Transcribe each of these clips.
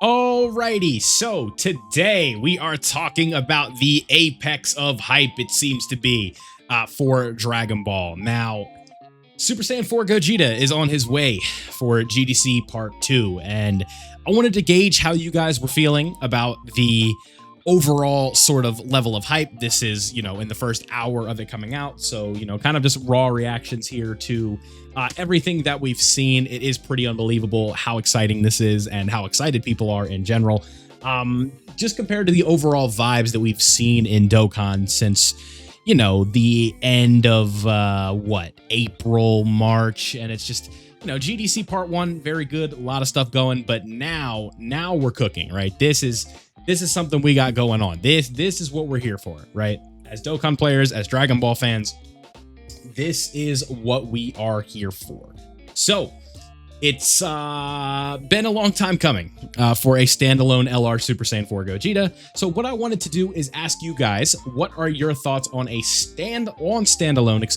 Alrighty, so today we are talking about the apex of hype, it seems to be, for Dragon Ball. Now, Super Saiyan 4 Gogeta is on his way for GDC Part 2, and I wanted to gauge how you guys were feeling about the overall sort of level of hype. This is, in the first hour of it coming out, so, kind of just raw reactions here to everything that we've seen. It is pretty unbelievable how exciting this is and how excited people are in general. Just compared to the overall vibes that we've seen in Dokkan since, the end of, April, March, and it's just, GDC Part 1, very good, a lot of stuff going, but now we're cooking, right? This is something we got going on. This is what we're here for, right? As Dokkan players, as Dragon Ball fans, this is what we are here for. So it's been a long time coming for a standalone LR Super Saiyan 4 Gogeta. So what I wanted to do is ask you guys, what are your thoughts on a standalone,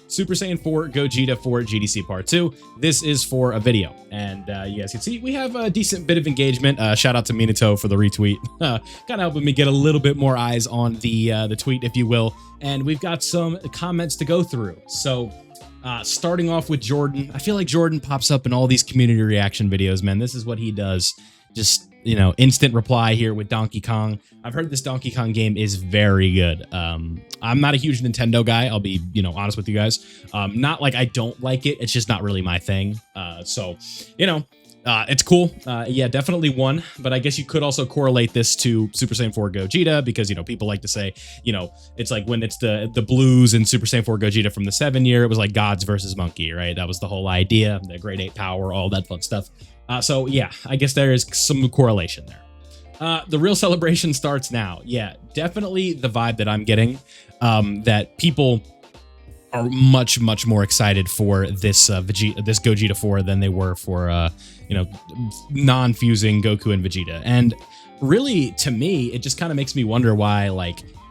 Super Saiyan 4 Gogeta for GDC Part 2? This is for a video, and you guys can see we have a decent bit of engagement. Shout out to Minato for the retweet, kind of helping me get a little bit more eyes on the tweet, if you will. And we've got some comments to go through. So starting off with Jordan. I feel like Jordan pops up in all these community reaction videos, man. This is what he does. Just, instant reply here with Donkey Kong. I've heard this Donkey Kong game is very good. I'm not a huge Nintendo guy. I'll be, honest with you guys. Not like I don't like it. It's just not really my thing. It's cool. Yeah, definitely one, but I guess you could also correlate this to Super Saiyan 4 Gogeta because, people like to say, it's like when it's the blues in Super Saiyan 4 Gogeta from the 7 year, it was like gods versus monkey, right? That was the whole idea, the grade 8 power, all that fun stuff. So yeah, I guess there is some correlation there. The real celebration starts now. Yeah, definitely the vibe that I'm getting, that people are much more excited for this this Gogeta 4 than they were for non-fusing Goku and Vegeta. And really, to me, it just kind of makes me wonder why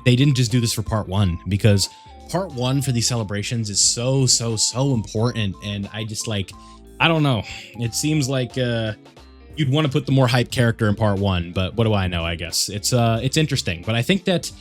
they didn't just do this for Part 1, because Part 1 for these celebrations is so important. And I just I don't know, it seems like you'd want to put the more hype character in Part 1, but what do I know? I guess it's interesting, but I think that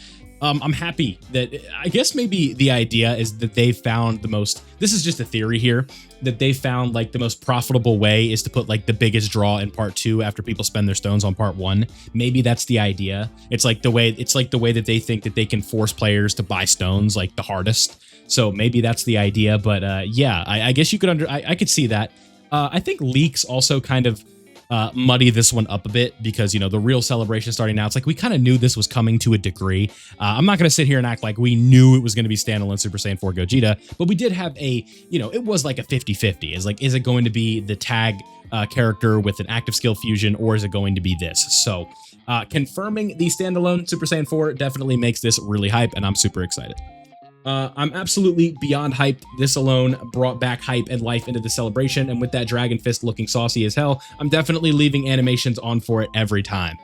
I'm happy that, I guess maybe the idea is that they found this is just a theory here, that they found the most profitable way is to put the biggest draw in Part 2 after people spend their stones on Part 1. Maybe that's the idea. It's the way that they think that they can force players to buy stones the hardest. So maybe that's the idea, but yeah, I guess you could I could see that. I think leaks also kind of muddy this one up a bit because, the real celebration starting now. It's we kind of knew this was coming to a degree. I'm not going to sit here and act like we knew it was going to be standalone Super Saiyan 4 Gogeta, but we did have it was like a 50-50. Is it going to be the tag character with an active skill fusion, or is it going to be this? So confirming the standalone Super Saiyan 4 definitely makes this really hype, and I'm super excited. I'm absolutely beyond hyped. This alone brought back hype and life into the celebration, and with that Dragon Fist looking saucy as hell, I'm definitely leaving animations on for it every time.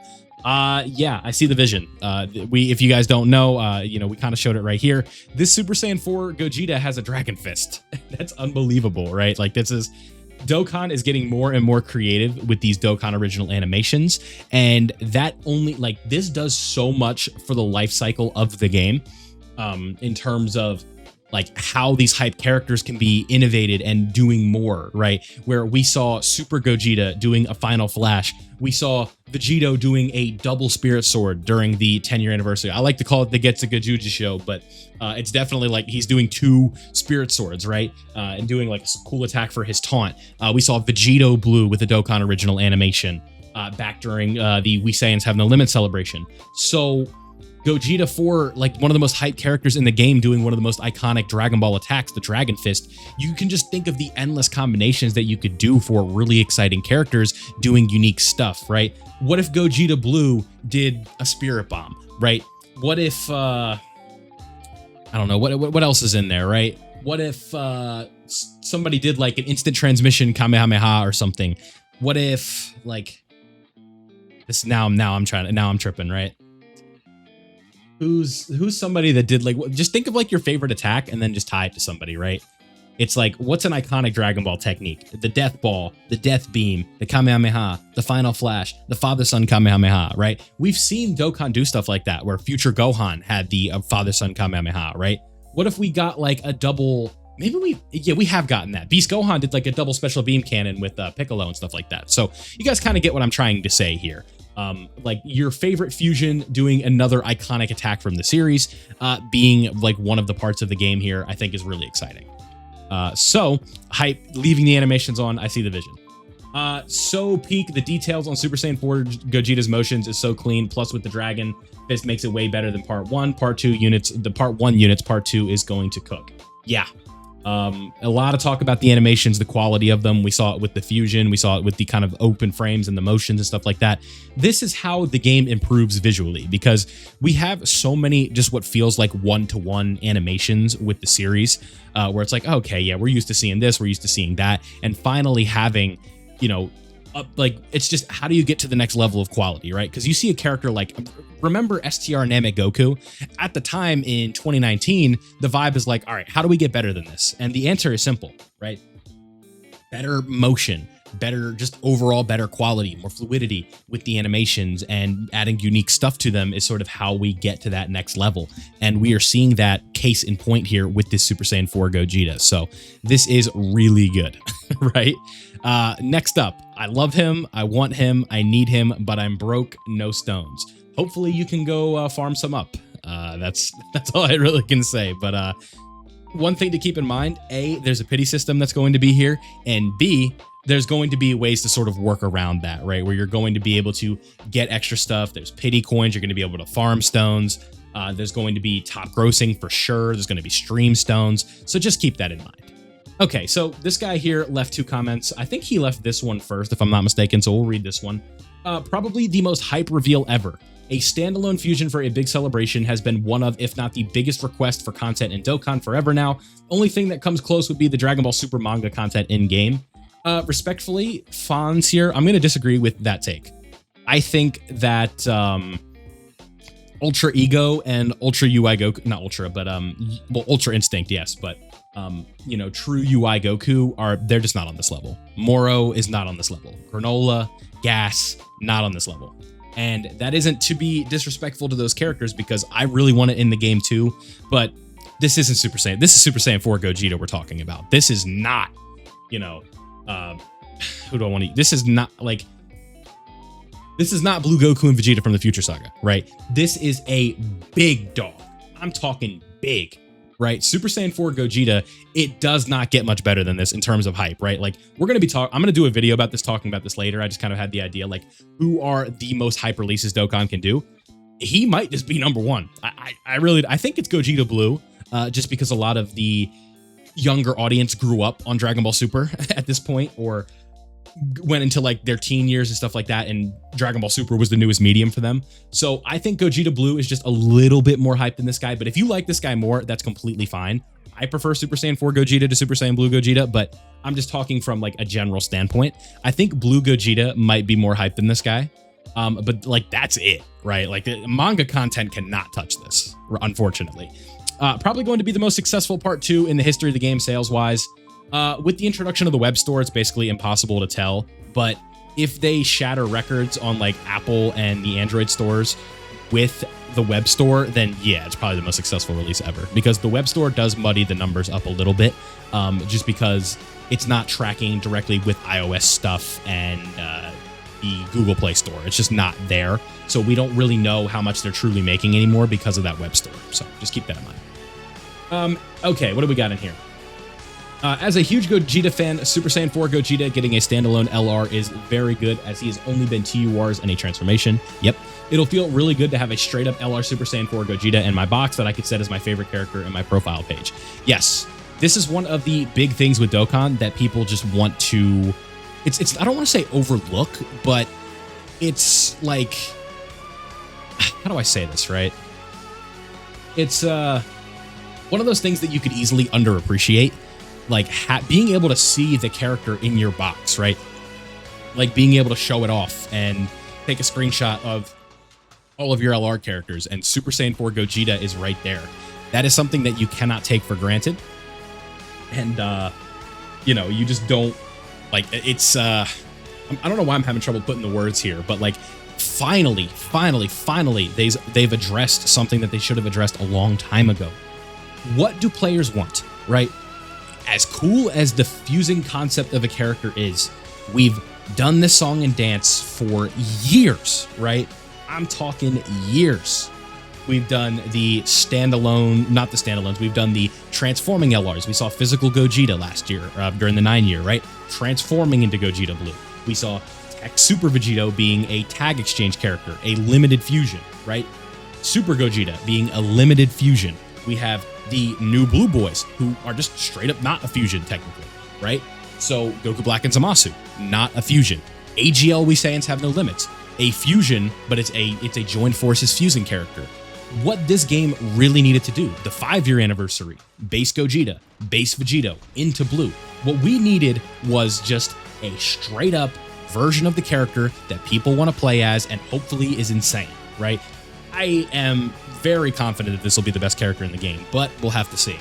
Yeah, I see the vision. If you guys don't know, we kind of showed it right here. This Super Saiyan 4 Gogeta has a Dragon Fist. That's unbelievable, right? Dokkan is getting more and more creative with these Dokkan original animations, and that only, this does so much for the life cycle of the game. In terms of how these hype characters can be innovated and doing more, right? Where we saw Super Gogeta doing a final flash. We saw Vegito doing a double spirit sword during the 10-year anniversary. I like to call it the Getsugajuji show, but it's definitely he's doing 2 spirit swords, right? And doing a cool attack for his taunt. We saw Vegito Blue with the Dokkan original animation back during the We Saiyans Have No Limit celebration. So Gogeta 4, one of the most hyped characters in the game, doing one of the most iconic Dragon Ball attacks, the Dragon Fist. You can just think of the endless combinations that you could do for really exciting characters doing unique stuff, right? What if Gogeta Blue did a Spirit Bomb, right? What if, I don't know, what else is in there, right? What if somebody did an instant transmission Kamehameha or something? What if, this, now I'm tripping, right? Who's somebody that did just think of your favorite attack and then just tie it to somebody, right? It's like, what's an iconic Dragon Ball technique? The Death Ball, the Death Beam, the Kamehameha, the Final Flash, the Father-Son Kamehameha, right? We've seen Dokkan do stuff like that, where Future Gohan had the Father-Son Kamehameha, right? What if we got like a double... Maybe we have gotten that. Beast Gohan did like a double special beam cannon with Piccolo and stuff like that. So you guys kind of get what I'm trying to say here. Like your favorite fusion doing another iconic attack from the series, being like one of the parts of the game here, I think is really exciting. So hype, leaving the animations on, I see the vision. So peak, the details on Super Saiyan 4 Gogeta's motions is so clean, plus with the dragon, this makes it way better than part 1. Part 2 units, the part 1 units, part 2 is going to cook. Yeah. A lot of talk about the animations, the quality of them. We saw it with the fusion. We saw it with the kind of open frames and the motions and stuff like that. This is how the game improves visually, because we have so many just what feels like one-to-one animations with the series, where it's like, okay, yeah, we're used to seeing this, we're used to seeing that, and finally having, you know, like, it's just, how do you get to the next level of quality, right? Because you see a character like, remember STR Namek Goku? At the time in 2019, the vibe is like, all right, how do we get better than this? And the answer is simple, right? Better motion, better, just overall better quality, more fluidity with the animations, and adding unique stuff to them is sort of how we get to that next level. And we are seeing that case in point here with this Super Saiyan 4 Gogeta. So this is really good, right? Next up, I love him, I want him, I need him, but I'm broke, no stones. Hopefully you can go farm some up. That's all I really can say. But one thing to keep in mind, A, there's a pity system that's going to be here, and B, there's going to be ways to sort of work around that, right? Where you're going to be able to get extra stuff. There's pity coins, you're going to be able to farm stones. There's going to be top grossing for sure. There's going to be stream stones. So just keep that in mind. Okay, so this guy here left 2 comments. I think he left this one first, if I'm not mistaken, so we'll read this one. Probably the most hype reveal ever. A standalone fusion for a big celebration has been one of, if not the biggest request for content in Dokkan forever now. Only thing that comes close would be the Dragon Ball Super manga content in-game. Respectfully, Fonz here, I'm going to disagree with that take. I think that Ultra Ego and Ultra UI Goku, not Ultra, but well, Ultra Instinct, yes, but you know, true UI Goku they're just not on this level. Moro is not on this level. Granola, Gas, not on this level. And that isn't to be disrespectful to those characters, because I really want it in the game too, but this isn't Super Saiyan. This is Super Saiyan 4 Gogeta we're talking about. This is not, you know, who do I want to, this is not like, this is not Blue Goku and Vegeta from the Future Saga, right? This is a big dog. I'm talking big, right? Super Saiyan 4 Gogeta, it does not get much better than this in terms of hype, right? Like, we're going to be I'm going to do a video about this, talking about this later. I just kind of had the idea, like, who are the most hype releases Dokkan can do? He might just be number 1. I think it's Gogeta Blue, just because a lot of the younger audience grew up on Dragon Ball Super at this point, or went into like their teen years and stuff like that, and Dragon Ball Super was the newest medium for them. So I think Gogeta Blue is just a little bit more hyped than this guy, but if you like this guy more, that's completely fine. I prefer Super Saiyan 4 Gogeta to Super Saiyan Blue Gogeta, but I'm just talking from like a general standpoint. I think Blue Gogeta might be more hyped than this guy, but like that's it, right? Like the manga content cannot touch this, unfortunately. Probably going to be the most successful part 2 in the history of the game sales-wise. With the introduction of the web store, it's basically impossible to tell, but if they shatter records on like Apple and the Android stores with the web store, then yeah, it's probably the most successful release ever, because the web store does muddy the numbers up a little bit, just because it's not tracking directly with iOS stuff and the Google Play Store. It's just not there, so we don't really know how much they're truly making anymore because of that web store, so just keep that in mind. Okay, what do we got in here? As a huge Gogeta fan, Super Saiyan 4 Gogeta getting a standalone LR is very good, as he has only been TURs and a transformation. Yep. It'll feel really good to have a straight up LR Super Saiyan 4 Gogeta in my box that I could set as my favorite character in my profile page. Yes, this is one of the big things with Dokkan that people just want to, it's I don't want to say overlook, but it's like, how do I say this, right? It's one of those things that you could easily underappreciate. Like being able to see the character in your box, right? Like being able to show it off and take a screenshot of all of your LR characters, and Super Saiyan 4 Gogeta is right there. That is something that you cannot take for granted. And, you know, you just don't, like, it's, I don't know why I'm having trouble putting the words here, but, like, finally, they've addressed something that they should have addressed a long time ago. What do players want, right? As cool as the fusing concept of a character is, we've done this song and dance for years, right? I'm talking years. We've done the standalone, not the standalones, we've done the transforming LRs. We saw physical Gogeta last year, during the 9-year, right? Transforming into Gogeta Blue. We saw Tech Super Vegito being a tag exchange character, a limited fusion, right? Super Gogeta being a limited fusion. We have the new Blue Boys, who are just straight up not a fusion, technically, right? So Goku Black and Zamasu, not a fusion. AGL we Saiyans have no limits. A fusion, but it's a joined forces fusing character. What this game really needed to do, the 5-year anniversary, base Gogeta, base Vegito, into Blue. What we needed was just a straight up version of the character that people want to play as and hopefully is insane, right? I am very confident that this will be the best character in the game, but we'll have to see.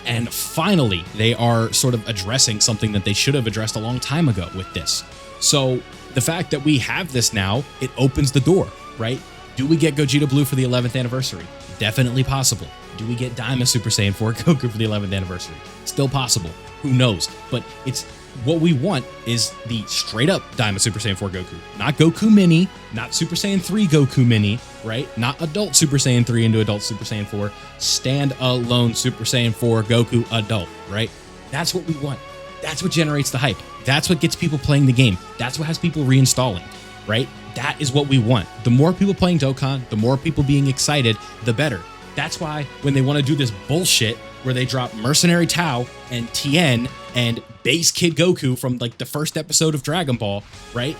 And finally, they are sort of addressing something that they should have addressed a long time ago with this. So the fact that we have this now, it opens the door, right? Do we get Gogeta Blue for the 11th anniversary? Definitely possible. Do we get Daima Super Saiyan 4 Goku for the 11th anniversary? Still possible. Who knows? But it's what we want is the straight up Daima Super Saiyan 4 Goku. Not Goku Mini, not Super Saiyan 3 Goku Mini, right? Not adult Super Saiyan 3 into adult Super Saiyan 4. Stand-alone Super Saiyan 4 Goku adult, right? That's what we want. That's what generates the hype. That's what gets people playing the game. That's what has people reinstalling, right? That is what we want. The more people playing Dokkan, the more people being excited, the better. That's why when they want to do this bullshit where they drop Mercenary Tao and Tien and base Kid Goku from like the first episode of Dragon Ball, right?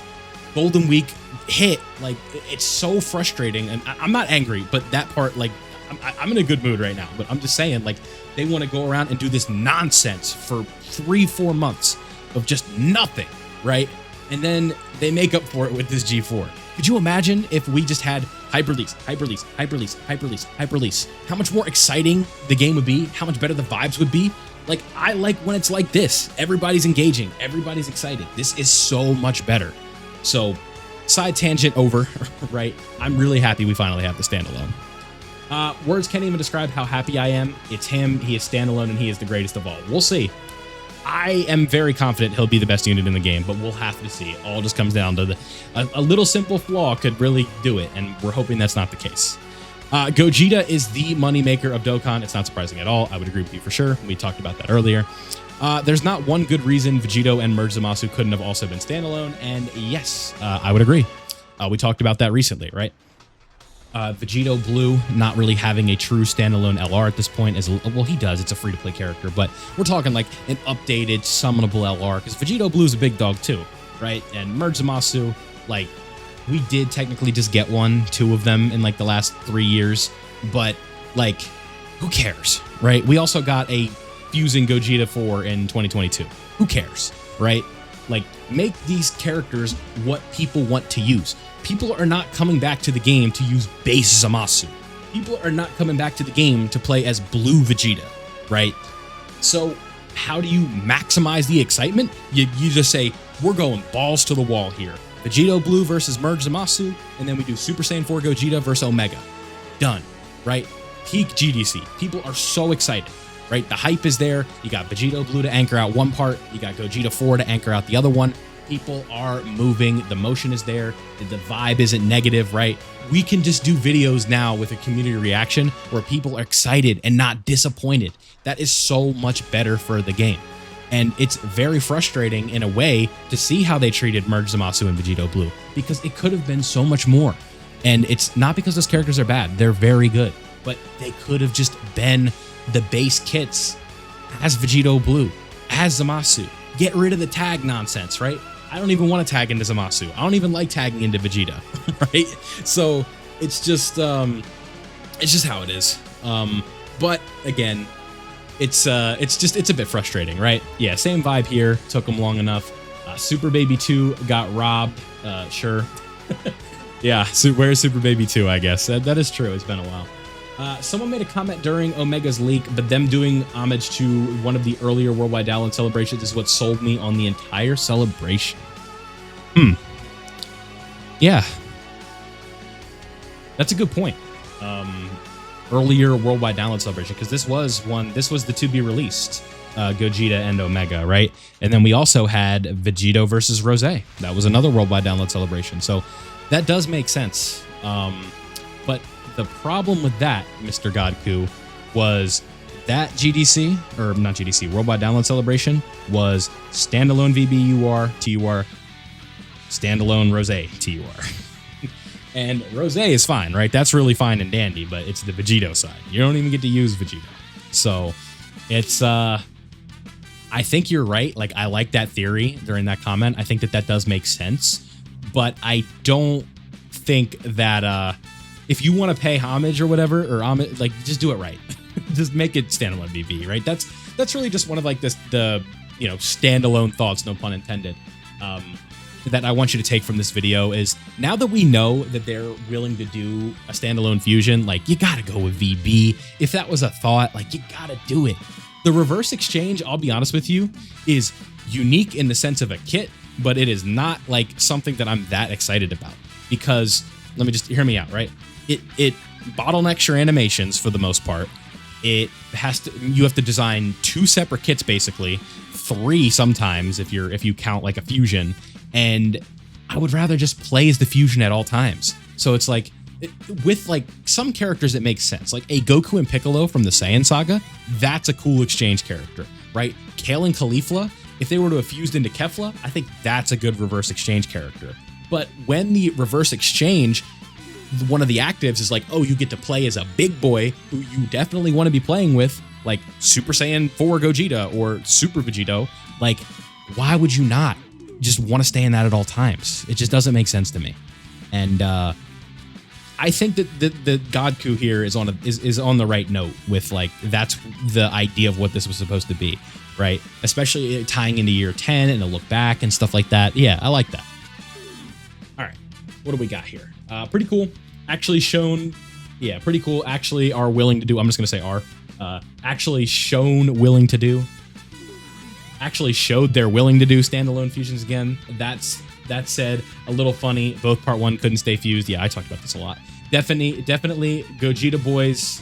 Golden Week hit, like it's so frustrating. And I'm not angry, but that part, like I'm in a good mood right now, but I'm just saying, like, they want to go around and do this nonsense for 3-4 months of just nothing, right? And then they make up for it with this G4. Could you imagine if we just had hyper release? How much more exciting the game would be? How much better the vibes would be? Like, I like when it's like this. Everybody's engaging. Everybody's excited. This is so much better. So, side tangent over, right? I'm really happy we finally have the standalone. Words can't even describe how happy I am. It's him. He is standalone, and he is the greatest of all. We'll see. I am very confident he'll be the best unit in the game, but we'll have to see. It all just comes down to a little simple flaw could really do it, and we're hoping that's not the case. Gogeta is the moneymaker of Dokkan. It's not surprising at all. I would agree with you for sure. We talked about that earlier. There's not one good reason Vegito and Merge Zamasu couldn't have also been standalone, and yes, I would agree. We talked about that recently, right? Vegito Blue not really having a true standalone LR at this point is, well, he does. It's a free-to-play character, but we're talking like an updated summonable LR because Vegito Blue is a big dog too, right? And Merge Zamasu, like, we did technically just get 2 of them in like the last 3 years, but like, who cares, right? We also got a fusing Gogeta 4 in 2022. Who cares, right? Like, make these characters what people want to use. People are not coming back to the game to use base Zamasu. People are not coming back to the game to play as Blue Vegeta, right? So how do you maximize the excitement? You just say, we're going balls to the wall here. Vegito Blue versus Merge Zamasu, and then we do Super Saiyan 4 Gogeta versus Omega. Done, right? Peak GDC. People are so excited, right? The hype is there. You got Vegito Blue to anchor out one part. You got Gogeta 4 to anchor out the other one. People are moving. The motion is there. The vibe isn't negative, right? We can just do videos now with a community reaction where people are excited and not disappointed. That is so much better for the game. And it's very frustrating in a way to see how they treated Merge Zamasu and Vegito Blue because it could have been so much more. And it's not because those characters are bad. They're very good. But they could have just been the base kits as Vegito Blue, as Zamasu. Get rid of the tag nonsense, right? I don't even want to tag into Zamasu. I don't even like tagging into Vegeta, right? So it's just how it is. But again, it's a bit frustrating, right? Yeah, same vibe here. Took them long enough. Super Baby 2 got robbed. Sure. Yeah, where's Super Baby 2? I guess that is true. It's been a while. Someone made a comment during Omega's leak, but them doing homage to one of the earlier Worldwide Download celebrations is what sold me on the entire celebration. Yeah. That's a good point. Earlier Worldwide Download celebration, because this was the to be released Gogeta and Omega, right? And then we also had Vegito versus Rose. That was another Worldwide Download celebration. So that does make sense. But the problem with that, Mr. Godku, was that GDC, or not GDC, Worldwide Download Celebration was standalone VBUR, TUR, standalone Rose, TUR. And Rose is fine, right? That's really fine and dandy, but it's the Vegito side. You don't even get to use Vegito. So it's, I think you're right. Like, I like that theory during that comment. I think that does make sense, but I don't think that, if you want to pay homage or whatever, or homage, like, just do it right. Just make it standalone VB, right? That's really just one of like the standalone thoughts, no pun intended, that I want you to take from this video is, now that we know that they're willing to do a standalone fusion, like, you gotta go with VB. If that was a thought, like, you gotta do it. The reverse exchange, I'll be honest with you, is unique in the sense of a kit, but it is not like something that I'm that excited about, because let me just hear me out, right? It bottlenecks your animations for the most part. You have to design 2 separate kits, basically 3 sometimes if you count like a fusion, and I would rather just play as the fusion at all times. So it's like, with like some characters it makes sense, like a Goku and Piccolo from the Saiyan saga, that's a cool exchange character, right? Kale and Caulifla, if they were to have fused into Kefla, I think that's a good reverse exchange character. But when the reverse exchange, one of the actives is like, oh, you get to play as a big boy who you definitely want to be playing with, like Super Saiyan 4 Gogeta or Super Vegito, like, why would you not just want to stay in that at all times? It just doesn't make sense to me. And I think that the Godku here is on the right note with, like, that's the idea of what this was supposed to be, right? Especially tying into year 10 and a look back and stuff like that. Yeah, I like that. All right, what do we got here? Pretty cool. Actually shown, yeah, pretty cool. Actually are willing to do, I'm just going to say are, actually shown willing to do, actually showed they're willing to do standalone fusions again. That said, a little funny, both part 1 couldn't stay fused. Yeah, I talked about this a lot. Definitely Gogeta boys.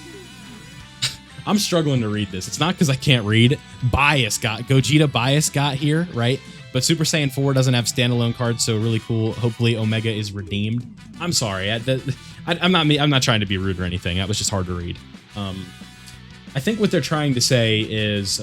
I'm struggling to read this. It's not because I can't read. Gogeta bias got here, right? But Super Saiyan 4 doesn't have standalone cards, so really cool. Hopefully Omega is redeemed. I'm sorry. I'm not trying to be rude or anything. That was just hard to read. I think what they're trying to say is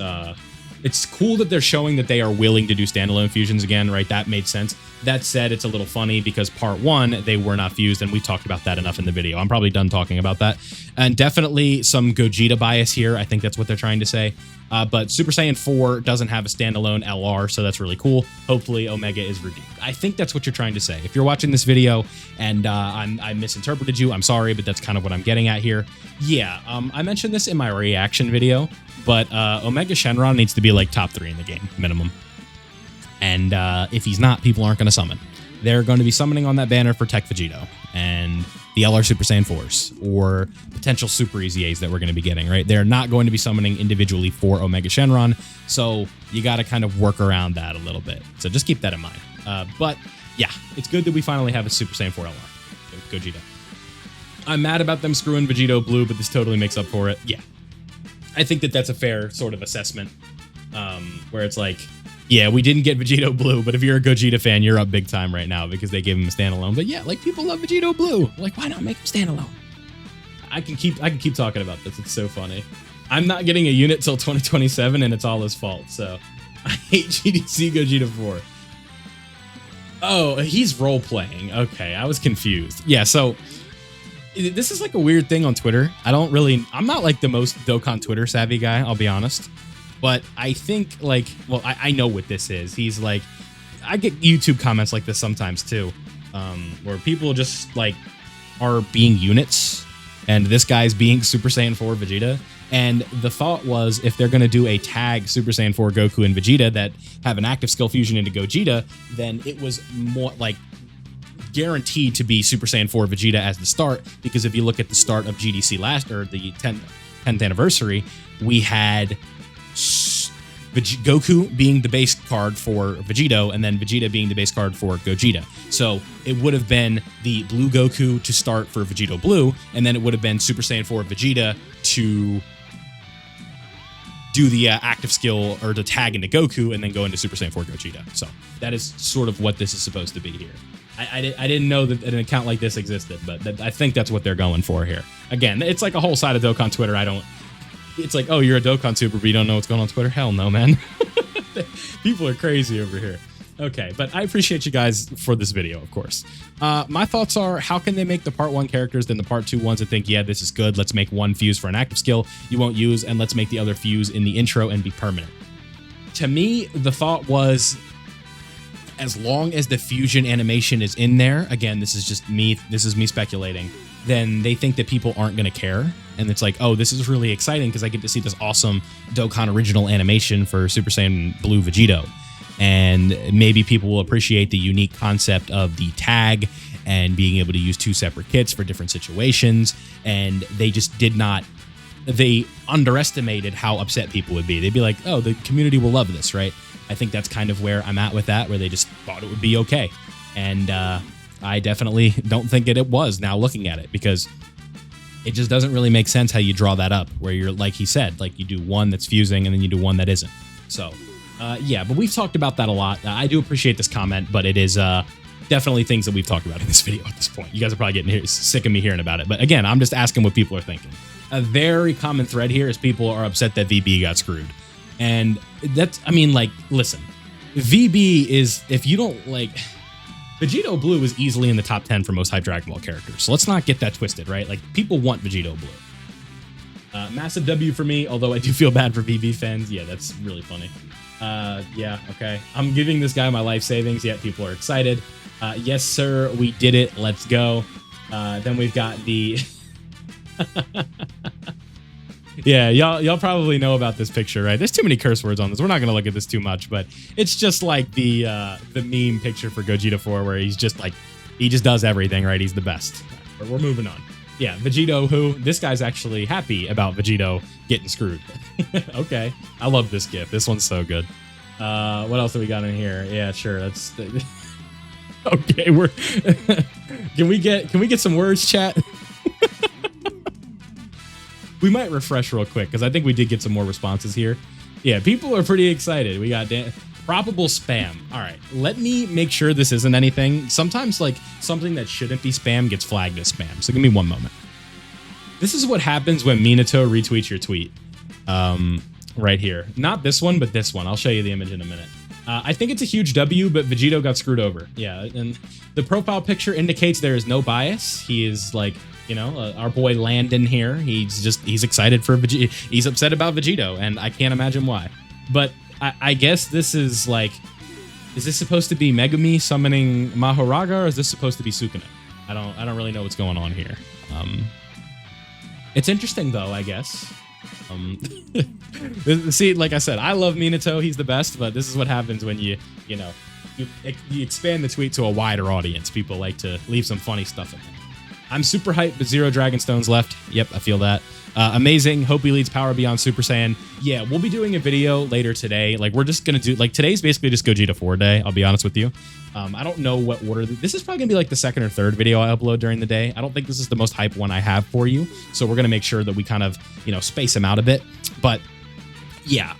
it's cool that they're showing that they are willing to do standalone fusions again, right? That made sense. That said, it's a little funny because part 1, they were not fused, and we talked about that enough in the video. I'm probably done talking about that. And definitely some Gogeta bias here. I think that's what they're trying to say. But Super Saiyan 4 doesn't have a standalone LR, so that's really cool. Hopefully Omega is redeemed. I think that's what you're trying to say. If you're watching this video and I misinterpreted you, I'm sorry, but that's kind of what I'm getting at here. Yeah, I mentioned this in my reaction video, but Omega Shenron needs to be like top 3 in the game, minimum. And if he's not, people aren't going to summon. They're going to be summoning on that banner for Tech Vegito and the LR Super Saiyan 4s or potential Super EZAs that we're going to be getting, right? They're not going to be summoning individually for Omega Shenron, so you got to kind of work around that a little bit. So just keep that in mind. But yeah, it's good that we finally have a Super Saiyan 4 LR. Gogeta. I'm mad about them screwing Vegito blue, but this totally makes up for it. Yeah. I think that's a fair sort of assessment, where it's like, yeah, we didn't get Vegito blue, but if you're a Gogeta fan, you're up big time right now because they gave him a standalone. But yeah, like, people love Vegito blue. Like, why not make him standalone? I can keep talking about this. It's so funny. I'm not getting a unit till 2027, and it's all his fault. So I hate GDC Gogeta 4. Oh, he's role playing. Okay, I was confused. Yeah, so this is like a weird thing on Twitter. I'm not like the most Dokkan Twitter savvy guy, I'll be honest. But I think, like, well, I know what this is. He's like, I get YouTube comments like this sometimes too, where people just like are being units, and this guy's being Super Saiyan 4 Vegeta. And the thought was, if they're going to do a tag Super Saiyan 4 Goku and Vegeta that have an active skill fusion into Gogeta, then it was more like guaranteed to be Super Saiyan 4 Vegeta as the start, because if you look at the start of GDC last, or the 10th anniversary, we had Goku being the base card for Vegito, and then Vegeta being the base card for Gogeta. So it would have been the Blue Goku to start for Vegito Blue, and then it would have been Super Saiyan 4 Vegeta to do the active skill, or to tag into Goku and then go into Super Saiyan 4 Gogeta. So that is sort of what this is supposed to be here. I didn't know that an account like this existed, but I think that's what they're going for here. Again, it's like a whole side of Dokkan Twitter. It's like, oh, you're a Dokkan super, but you don't know what's going on Twitter? Hell no, man. People are crazy over here. Okay, but I appreciate you guys for this video, of course. My thoughts are, how can they make the part 1 characters then the part 2 ones and think, yeah, this is good, let's make one fuse for an active skill you won't use, and let's make the other fuse in the intro and be permanent. To me, the thought was, as long as the fusion animation is in there, again, this is me speculating, then they think that people aren't going to care. And it's like, oh, this is really exciting because I get to see this awesome Dokkan original animation for Super Saiyan Blue Vegito. And maybe people will appreciate the unique concept of the tag and being able to use 2 separate kits for different situations. And they just they underestimated how upset people would be. They'd be like, oh, the community will love this, right? I think that's kind of where I'm at with that, where they just thought it would be okay. And I definitely don't think it was, now looking at it, because it just doesn't really make sense how you draw that up, where you're, like he said, like you do one that's fusing and then you do one that isn't. So yeah, but we've talked about that a lot. I do appreciate this comment, but it is definitely things that we've talked about in this video at this point. You guys are probably getting sick of me hearing about it. But again, I'm just asking what people are thinking. A very common thread here is people are upset that VB got screwed. And that's, I mean, like, listen, VB is, if you don't like, Vegito Blue is easily in the top 10 for most hype Dragon Ball characters. So let's not get that twisted, right? Like, people want Vegito Blue. Massive W for me, although I do feel bad for VB fans. Yeah, that's really funny. Yeah, okay. I'm giving this guy my life savings, yet people are excited. Yes, sir, we did it. Let's go. Then we've got the... Yeah, y'all probably know about this picture, right? There's too many curse words on this. We're not gonna look at this too much, but it's just like the meme picture for Gogeta 4, where he's just like, he just does everything, right? He's the best. But we're moving on. Yeah, Vegito, this guy's actually happy about Vegito getting screwed. Okay, I love this GIF. This one's so good. What else do we got in here? Yeah, sure. That's okay. Can we get some words, chat? We might refresh real quick, because I think we did get some more responses here. Yeah, people are pretty excited. We got probable spam. All right, let me make sure this isn't anything. Sometimes, like, something that shouldn't be spam gets flagged as spam. So give me one moment. This is what happens when Minato retweets your tweet. Right here. Not this one, but this one. I'll show you the image in a minute. I think it's a huge W, but Vegito got screwed over. Yeah, and the profile picture indicates there is no bias. He is like, you know, our boy Landon here. He's excited for Vegito. He's upset about Vegito, and I can't imagine why. But I guess this is like, is this supposed to be Megumi summoning Mahoraga, or is this supposed to be Sukuna? I don't really know what's going on here. It's interesting though, I guess. See, like I said, I love Minato. He's the best, but this is what happens when you expand the tweet to a wider audience. People like to leave some funny stuff in there. I'm super hyped, but 0 Dragon Stones left. Yep, I feel that. Amazing. Hope he leads Power Beyond Super Saiyan. Yeah, we'll be doing a video later today. Like, we're just going to do, like, today's basically just Gogeta 4 day. I'll be honest with you. I don't know what order. This is probably going to be like the second or third video I upload during the day. I don't think this is the most hype one I have for you. So we're going to make sure that we kind of, space them out a bit. But yeah,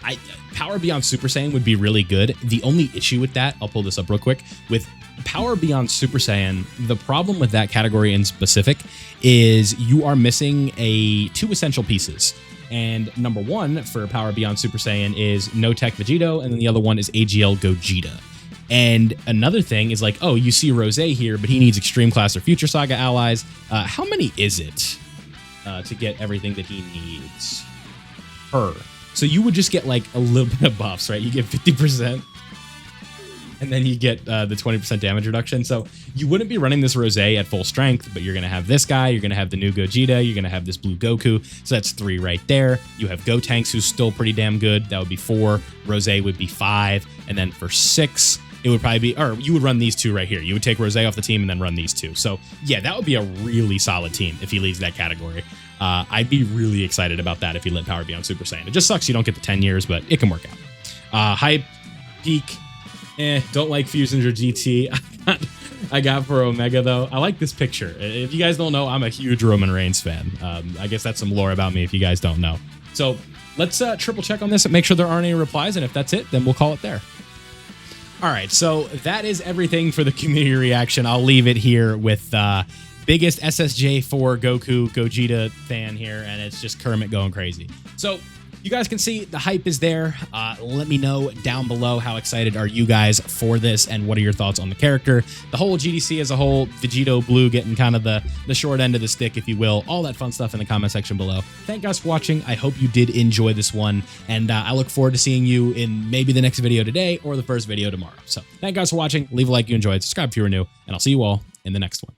Power Beyond Super Saiyan would be really good. The only issue with that, I'll pull this up real quick, with Power Beyond Super Saiyan, the problem with that category in specific is you are missing two essential pieces. And number one for Power Beyond Super Saiyan is No Tech Vegito, and then the other one is AGL Gogeta. And another thing is like, oh, you see Rose here, but he needs Extreme Class or Future Saga allies. How many is it to get everything that he needs? So you would just get like a little bit of buffs, right? You get 50%. And then you get the 20% damage reduction. So you wouldn't be running this Rose at full strength, but you're going to have this guy, you're going to have the new Gogeta, you're going to have this blue Goku. So that's 3 right there. You have Gotenks, who's still pretty damn good. That would be 4. Rose would be 5. And then for 6, it would probably be, or you would run these two right here. You would take Rose off the team and then run these two. So yeah, that would be a really solid team if he leaves that category. I'd be really excited about that if he let Power Beyond Super Saiyan. It just sucks you don't get the 10 years, but it can work out. Hype, peak, don't like Fusioner GT. I got for Omega though. I like this picture. If you guys don't know, I'm a huge Roman Reigns fan. I guess that's some lore about me if you guys don't know. So let's triple check on this and make sure there aren't any replies. And if that's it, then we'll call it there. All right, so that is everything for the community reaction. I'll leave it here with biggest SSJ4 Gogeta fan here, and it's just Kermit going crazy. So you guys can see the hype is there. Let me know down below how excited are you guys for this and what are your thoughts on the character. The whole GDC as a whole, Vegito Blue getting kind of the short end of the stick, if you will. All that fun stuff in the comment section below. Thank you guys for watching. I hope you did enjoy this one, and I look forward to seeing you in maybe the next video today or the first video tomorrow. So thank you guys for watching. Leave a like if you enjoyed, subscribe if you were new, and I'll see you all in the next one.